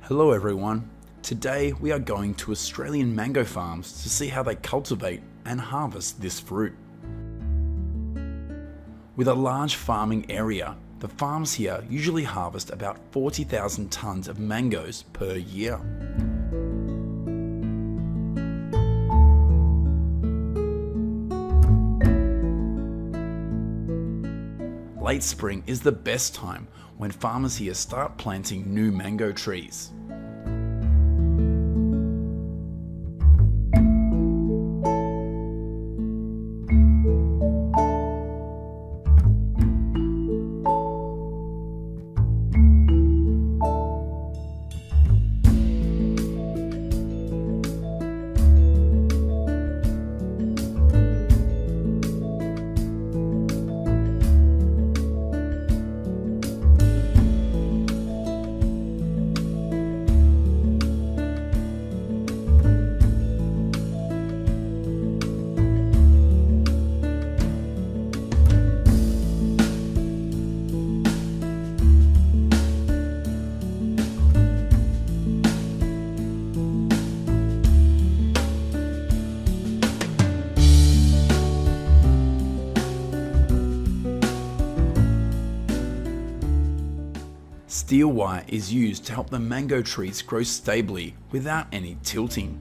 Hello everyone. Today we are going to Australian mango farms to see how they cultivate and harvest this fruit. With a large farming area, the farms here usually harvest about 40,000 tonnes of mangoes per year. Late spring is the best time when farmers here start planting new mango trees. Steel wire is used to help the mango trees grow stably without any tilting.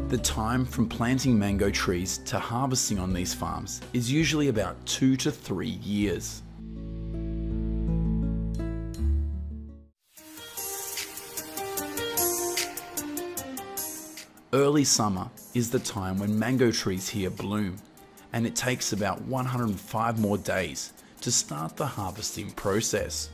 The time from planting mango trees to harvesting on these farms is usually about 2 to 3 years. Early summer is the time when mango trees here bloom, and it takes about 105 more days to start the harvesting process.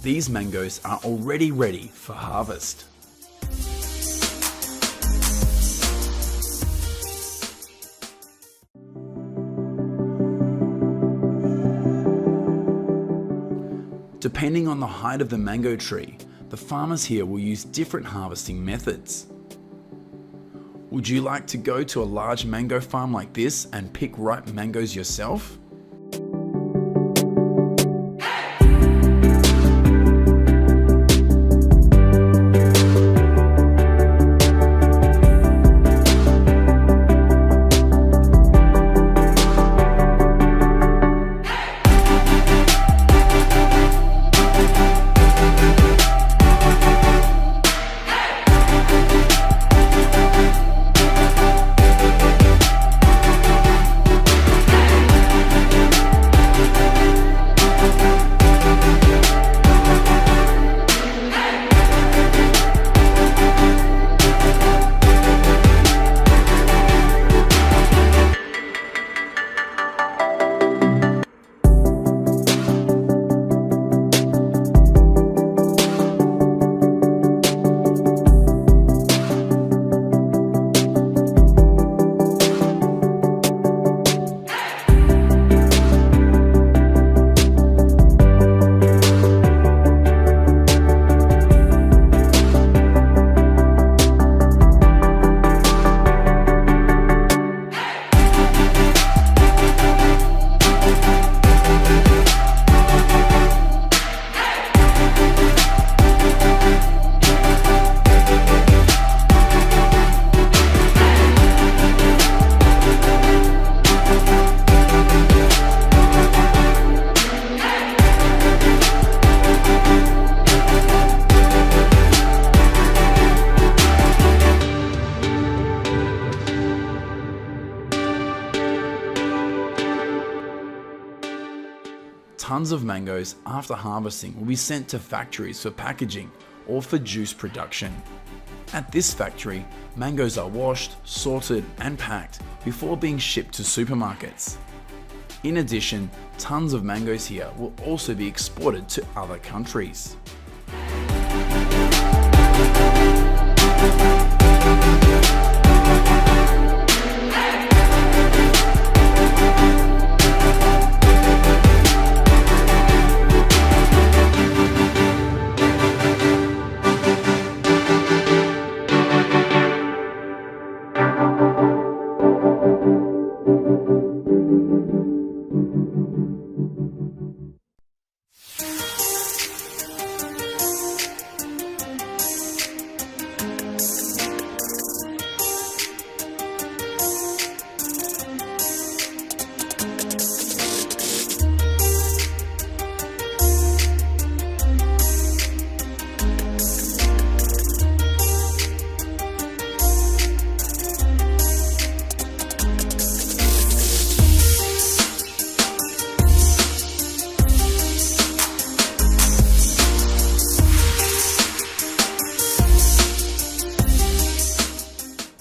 These mangoes are already ready for harvest. Depending on the height of the mango tree, the farmers here will use different harvesting methods. Would you like to go to a large mango farm like this and pick ripe mangoes yourself? Tons of mangoes after harvesting will be sent to factories for packaging or for juice production. At this factory, mangoes are washed, sorted and packed before being shipped to supermarkets. In addition, tons of mangoes here will also be exported to other countries.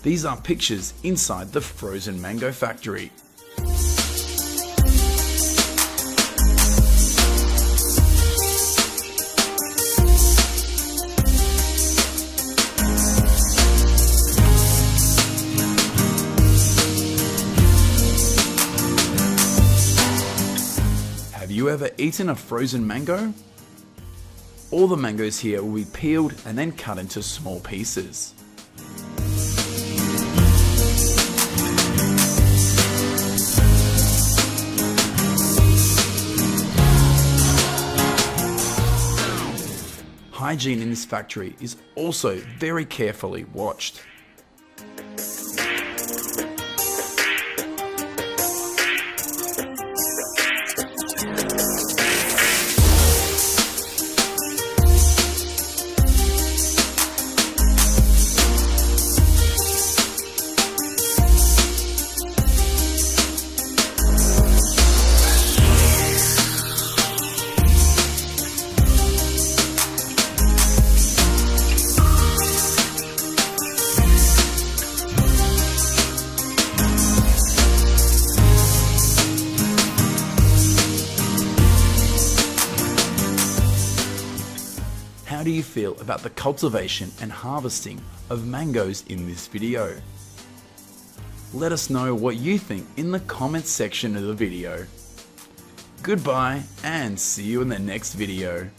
These are pictures inside the frozen mango factory. Have you ever eaten a frozen mango? All the mangoes here will be peeled and then cut into small pieces. Hygiene in this factory is also very carefully watched. How do you feel about the cultivation and harvesting of mangoes in this video? Let us know what you think in the comments section of the video. Goodbye and see you in the next video.